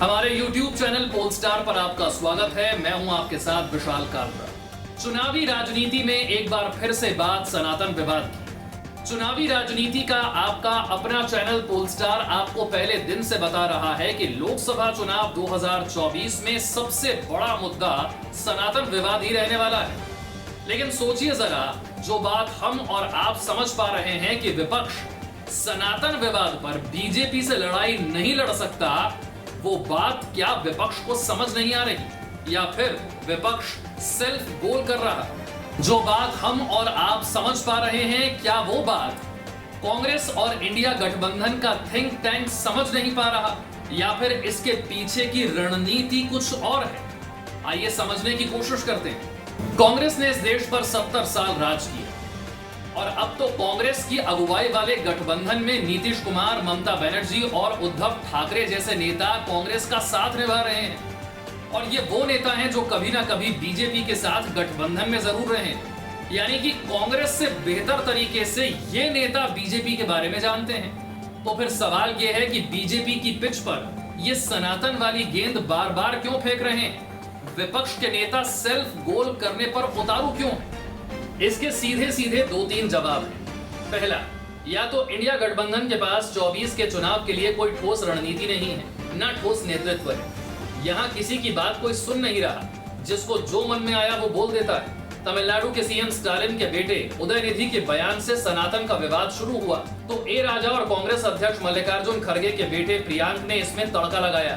हमारे YouTube channel pole star पर आपका स्वागत है। मैं हूं आपके साथ विशाल कालरा। चुनावी राजनीति में एक बार फिर से बात सनातन विवाद की। चुनावी राजनीति का आपका अपना चैनल पोलस्टार आपको पहले दिन से बता रहा है कि लोकसभा चुनाव 2024 में सबसे बड़ा मुद्दा सनातन विवाद ही रहने वाला है। लेकिन सोचिए जरा, जो बात हम और आप समझ पा रहे हैं कि विपक्ष सनातन विवाद पर बीजेपी से लड़ाई नहीं लड़ सकता, वो बात क्या विपक्ष को समझ नहीं आ रही या फिर विपक्ष सेल्फ गोल कर रहा है? जो बात हम और आप समझ पा रहे हैं, क्या वो बात कांग्रेस और इंडिया गठबंधन का थिंक टैंक समझ नहीं पा रहा या फिर इसके पीछे की रणनीति कुछ और है? आइए समझने की कोशिश करते हैं। कांग्रेस ने इस देश पर 70 साल राज किया और अब तो कांग्रेस की अगुवाई वाले गठबंधन में नीतीश कुमार, ममता बनर्जी और उद्धव ठाकरे जैसे नेता कांग्रेस का साथ निभा रहे हैं। और ये वो नेता हैं जो कभी ना कभी बीजेपी के साथ गठबंधन में जरूर रहे हैं। यानी कि कांग्रेस से बेहतर तरीके से ये नेता बीजेपी के बारे में जानते हैं। तो फिर सवाल ये है कि बीजेपी की पिच पर ये सनातन वाली गेंद बार बार क्यों फेंक रहे हैं? विपक्ष के नेता सेल्फ गोल करने पर उतारू क्यों? इसके सीधे सीधे 2-3 जवाब हैं। पहला, या तो इंडिया गठबंधन के पास 24 के चुनाव के लिए कोई ठोस रणनीति नहीं है, न ठोस नेतृत्व है। यहाँ किसी की बात कोई सुन नहीं रहा, जिसको जो मन में आया वो बोल देता है। तमिलनाडु के सीएम स्टालिन के बेटे उदयनिधि के बयान से सनातन का विवाद शुरू हुआ तो ए राजा और कांग्रेस अध्यक्ष मल्लिकार्जुन खड़गे के बेटे प्रियांक ने इसमें तड़का लगाया।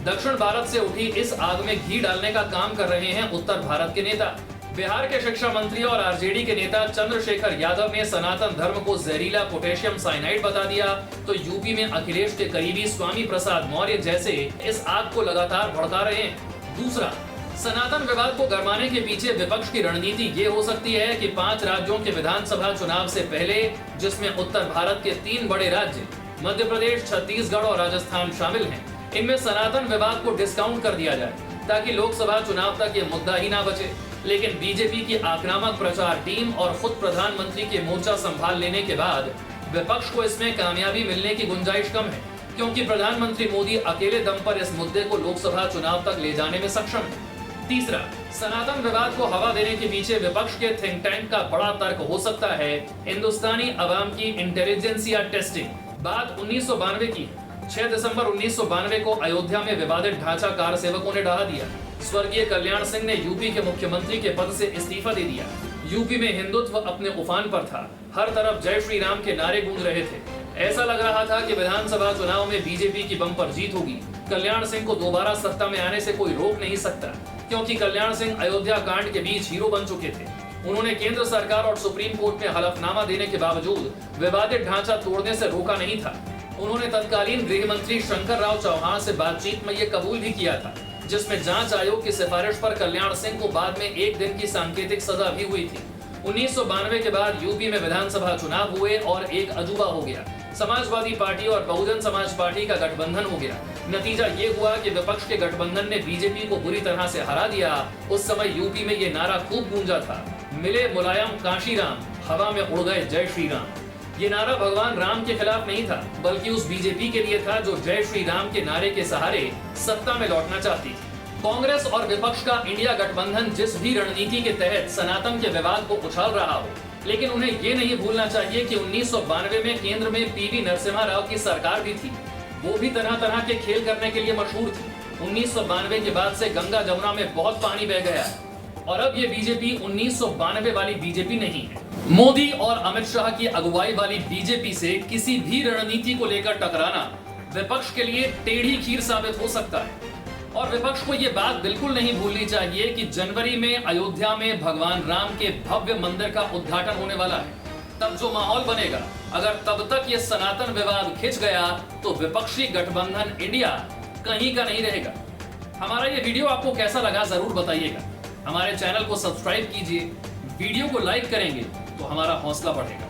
दक्षिण भारत से उठी इस आग में घी डालने का काम कर रहे हैं उत्तर भारत के नेता। बिहार के शिक्षा मंत्री और आरजेडी के नेता चंद्रशेखर यादव ने सनातन धर्म को जहरीला पोटेशियम साइनाइड बता दिया, तो यूपी में अखिलेश के करीबी स्वामी प्रसाद मौर्य जैसे इस आग को लगातार भड़का रहे हैं। दूसरा, सनातन विवाद को गरमाने के पीछे विपक्ष की रणनीति ये हो सकती है कि 5 राज्यों के विधानसभा चुनाव से पहले, जिसमें उत्तर भारत के 3 बड़े राज्य मध्य प्रदेश, छत्तीसगढ़ और राजस्थान शामिल हैं, इनमें सनातन विवाद को डिस्काउंट कर दिया जाए ताकि लोकसभा चुनाव तक ये मुद्दा ही ना बचे। लेकिन बीजेपी की आक्रामक प्रचार टीम और खुद प्रधानमंत्री के मोर्चा संभाल लेने के बाद विपक्ष को इसमें कामयाबी मिलने की गुंजाइश कम है, क्योंकि प्रधानमंत्री मोदी अकेले दम पर इस मुद्दे को लोकसभा चुनाव तक ले जाने में सक्षम है। तीसरा, सनातन विवाद को हवा देने के पीछे विपक्ष के थिंक टैंक का बड़ा तर्क हो सकता है हिंदुस्तानी अवाम की इंटेलिजेंसिया टेस्टिंग। बात 1992 की। 6 दिसंबर 1992 को अयोध्या में विवादित ढांचा कार सेवकों ने ढहा दिया। स्वर्गीय कल्याण सिंह ने यूपी के मुख्यमंत्री के पद से इस्तीफा दे दिया। यूपी में हिंदुत्व अपने उफान पर था। हर तरफ जय श्री राम के नारे गूंज रहे थे। ऐसा लग रहा था कि विधानसभा चुनाव में बीजेपी की बम्पर जीत होगी। कल्याण सिंह को दोबारा सत्ता में आने से कोई रोक नहीं सकता, क्योंकि कल्याण सिंह अयोध्या कांड के बीच हीरो बन चुके थे। उन्होंने केंद्र सरकार और सुप्रीम कोर्ट में हलफनामा देने के बावजूद विवादित ढांचा तोड़ने से रोका नहीं था। उन्होंने तत्कालीन गृह मंत्री शंकर राव चौहान से बातचीत में ये कबूल भी किया था, जिसमें जांच आयोग की सिफारिश पर कल्याण सिंह को बाद में 1 दिन की सांकेतिक सजा भी हुई थी। 1992 के बाद यूपी में विधानसभा चुनाव हुए और एक अजूबा हो गया। समाजवादी पार्टी और बहुजन समाज पार्टी का गठबंधन हो गया। नतीजा ये हुआ कि विपक्ष के गठबंधन ने बीजेपी को बुरी तरह से हरा दिया। उस समय यूपी में ये नारा खूब गूंजा था, मिले मुलायम काशीराम, हवा में उड़ गए जय श्री राम। ये नारा भगवान राम के खिलाफ नहीं था, बल्कि उस बीजेपी के लिए था जो जय श्री राम के नारे के सहारे सत्ता में लौटना चाहती थी। कांग्रेस और विपक्ष का इंडिया गठबंधन जिस भी रणनीति के तहत सनातन के विवाद को उछाल रहा हो, लेकिन उन्हें ये नहीं भूलना चाहिए कि 1992 में केंद्र में पीवी नरसिम्हा राव की सरकार भी थी। वो भी तरह तरह के खेल करने के लिए मशहूर थी। 1992 के बाद से गंगा जमुना में बहुत पानी बह गया और अब ये बीजेपी 1992 वाली बीजेपी नहीं है। मोदी और अमित शाह की अगुवाई वाली बीजेपी से किसी भी रणनीति को लेकर टकराना विपक्ष के लिए टेढ़ी खीर साबित हो सकता है। और विपक्ष को ये बात बिल्कुल नहीं भूलनी चाहिए कि जनवरी में अयोध्या में भगवान राम के भव्य मंदिर का उद्घाटन होने वाला है। तब जो माहौल बनेगा, अगर तब तक ये सनातन विवाद खिंच गया तो विपक्षी गठबंधन इंडिया कहीं का नहीं रहेगा। हमारा ये वीडियो आपको कैसा लगा जरूर बताइएगा। हमारे चैनल को सब्सक्राइब कीजिए। वीडियो को लाइक करेंगे तो हमारा हौसला बढ़ेगा।